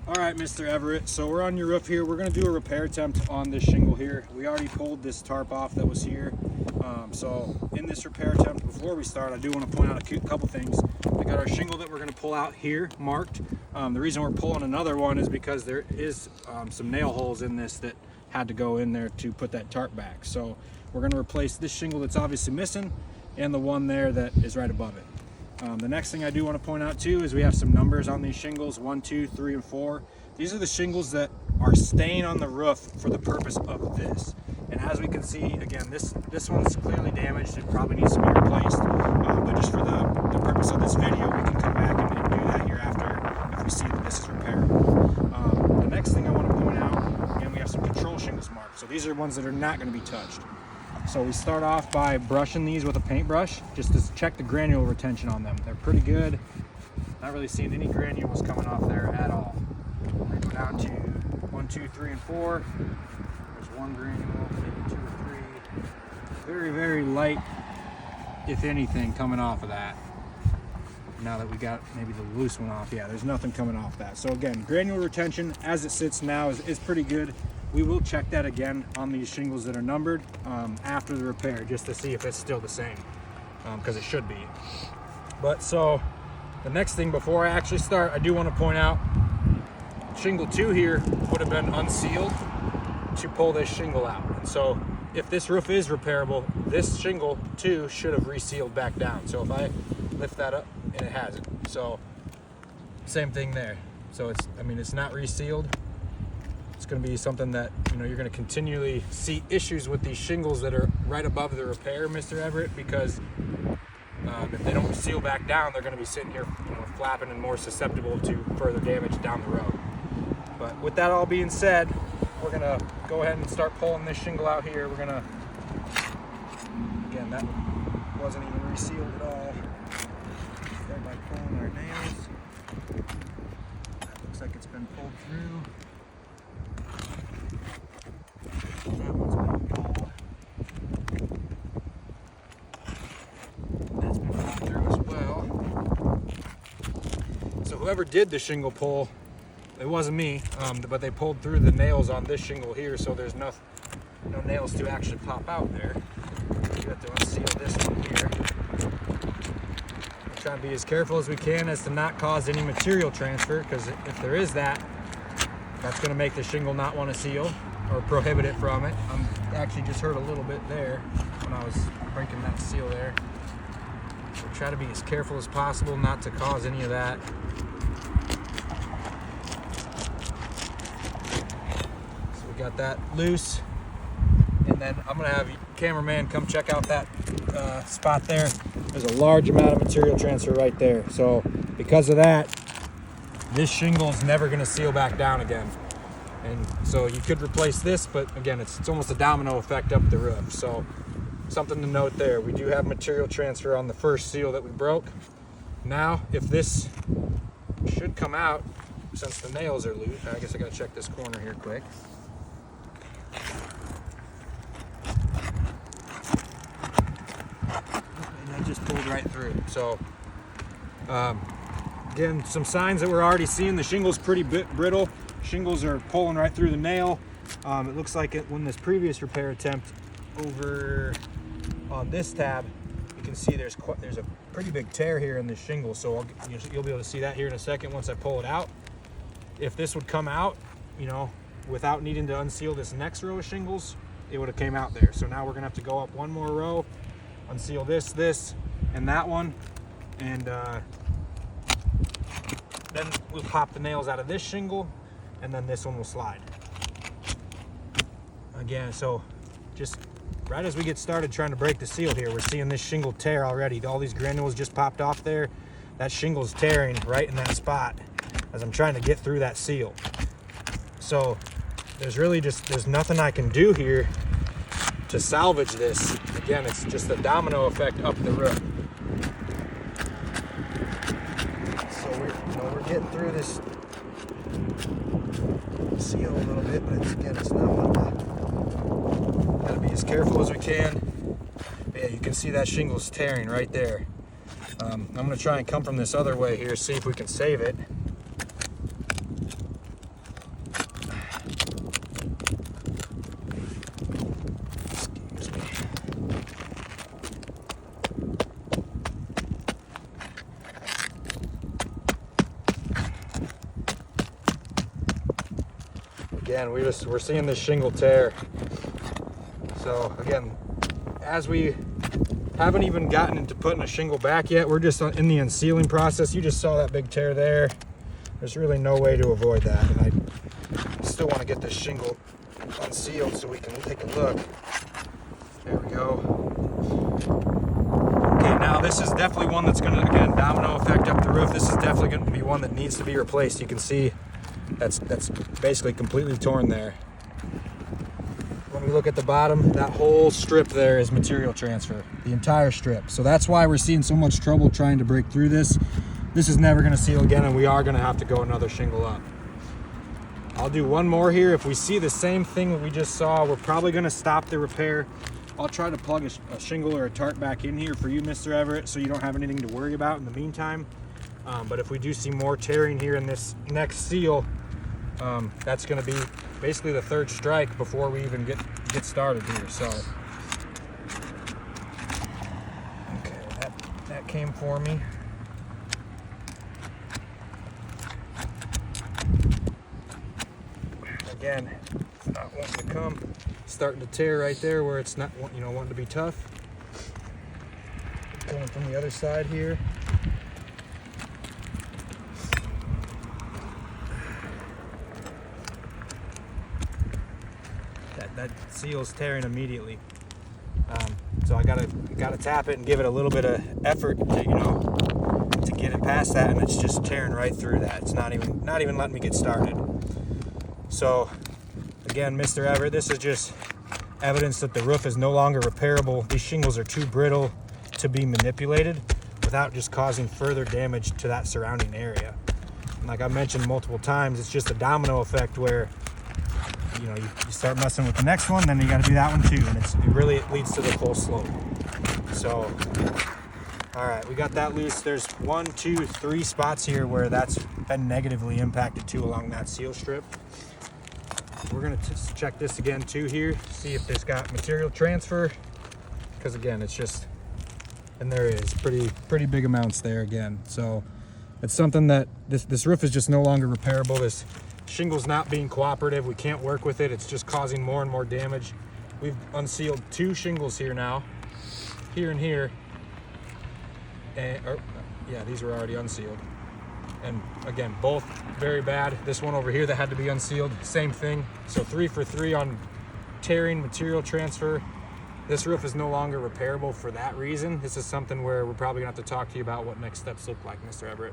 All right, Mr. Everett, so we're on your roof here. We're gonna do a repair attempt on this shingle here. We already pulled this tarp off that was here. So in this repair attempt, before we start, I do wanna point out a couple things. We got our shingle that we're gonna pull out here marked. The reason we're pulling another one is because there is some nail holes in this that had to go in there to put that tarp back. So we're gonna replace this shingle that's obviously missing and the one there that is right above it. The next thing I do want to point out too is we have some numbers on these shingles, 1, 2, 3, and 4. These are the shingles that are staying on the roof for the purpose of this. And as we can see, again, this one is clearly damaged. It probably needs to be replaced. But just for the purpose of this video, we can come back and do that here after if we see that this is repairable. The next thing I want to point out, again, we have some control shingles marked. So these are ones that are not going to be touched. So we start off by brushing these with a paintbrush just to check the granule retention on them. They're pretty good. Not really seeing any granules coming off there at all. We go down to 1, 2, 3, and 4. There's one granule, maybe 2 or 3. Very, very light, if anything, coming off of that. Now that we got maybe the loose one off, yeah, there's nothing coming off that. So again, granule retention as it sits now is pretty good. We will check that again on these shingles that are numbered after the repair, just to see if it's still the same, because it should be. But so the next thing before I actually start, I do want to point out shingle 2 here would have been unsealed to pull this shingle out. And so if this roof is repairable, this shingle 2 should have resealed back down. So if I lift that up, and it hasn't. So same thing there. So it's not resealed. It's going to be something that you're going to continually see issues with these shingles that are right above the repair, Mr. Everett, because if they don't seal back down, they're going to be sitting here flapping and more susceptible to further damage down the road. But with that all being said, we're going to go ahead and start pulling this shingle out here. We're going to, again, that wasn't even resealed at all. Start by pulling our nails. That looks like it's been pulled through. That one's been pulled. That's been pulled through as well. So whoever did the shingle pull, it wasn't me, but they pulled through the nails on this shingle here, so there's no nails to actually pop out there. You have to unseal this one here. We're trying to be as careful as we can as to not cause any material transfer, because if there is that's going to make the shingle not want to seal or prohibit it from it. I'm actually just hurt a little bit there when I was breaking that seal there. So try to be as careful as possible not to cause any of that. So we got that loose, and then I'm gonna have cameraman come check out that spot there. There's a large amount of material transfer right there. So because of that, this shingle is never gonna seal back down again. And so you could replace this, but again, it's almost a domino effect up the roof. So something to note there. We do have material transfer on the first seal that we broke. Now, if this should come out, since the nails are loose, I guess I gotta check this corner here quick. And that just pulled right through. So, again, some signs that we're already seeing. The shingle's pretty brittle. Shingles are pulling right through the nail. It looks like when this previous repair attempt over on this tab, you can see there's a pretty big tear here in this shingle. So you'll be able to see that here in a second once I pull it out. If this would come out, without needing to unseal this next row of shingles, it would have came out there. So now we're gonna have to go up one more row, unseal this, and that one, and then we'll pop the nails out of this shingle, and then this one will slide. Again, so just right as we get started trying to break the seal here, we're seeing this shingle tear already. All these granules just popped off there. That shingle's tearing right in that spot as I'm trying to get through that seal. So there's nothing I can do here to salvage this. Again, it's just a domino effect up the roof. So we're getting through this seal a little bit, but it's not gotta be as careful as we can. But yeah, you can see that shingle's tearing right there. I'm gonna try and come from this other way here, see if we can save it. Again, we're seeing this shingle tear. So again, as we haven't even gotten into putting a shingle back yet, we're just in the unsealing process. You just saw that big tear there. There's really no way to avoid that, and I still want to get this shingle unsealed so we can take a look. There we go. Okay, now this is definitely one that's going to, again, domino effect up the roof. This is definitely going to be one that needs to be replaced. You can see that's basically completely torn there. When we look at the bottom, that whole strip there is material transfer, the entire strip. So that's why we're seeing so much trouble trying to break through this. This is never going to seal again, and we are going to have to go another shingle up. I'll do one more here. If we see the same thing that we just saw, we're probably going to stop the repair. I'll try to plug a shingle or a tarp back in here for you, Mr. Everett, so you don't have anything to worry about in the meantime. But if we do see more tearing here in this next seal, that's going to be basically the third strike before we even get started here. So, okay, that came for me. Again, it's not wanting to come. Starting to tear right there where it's not, wanting to be tough. Going from the other side here. That seal's tearing immediately. So I gotta tap it and give it a little bit of effort to get it past that, and it's just tearing right through that. It's not even letting me get started. So again, Mr. Everett, this is just evidence that the roof is no longer repairable. These shingles are too brittle to be manipulated without just causing further damage to that surrounding area. And like I mentioned multiple times, it's just a domino effect where you start messing with the next one, then you got to do that one too, and it leads to the full slope. So all right, we got that loose. There's 1, 2, 3 spots here where that's been negatively impacted too along that seal strip. We're gonna check this again too here, see if this got material transfer, because again, it's just, and there is pretty big amounts there again. So it's something that this roof is just no longer repairable. This shingle's not being cooperative. We can't work with it. It's just causing more and more damage. We've unsealed 2 shingles here now, here and here, and yeah, these were already unsealed. And again, both very bad. This one over here that had to be unsealed, same thing. So 3 for 3 on tearing, material transfer. This roof is no longer repairable for that reason. This is something where we're probably gonna have to talk to you about what next steps look like, Mr. Everett.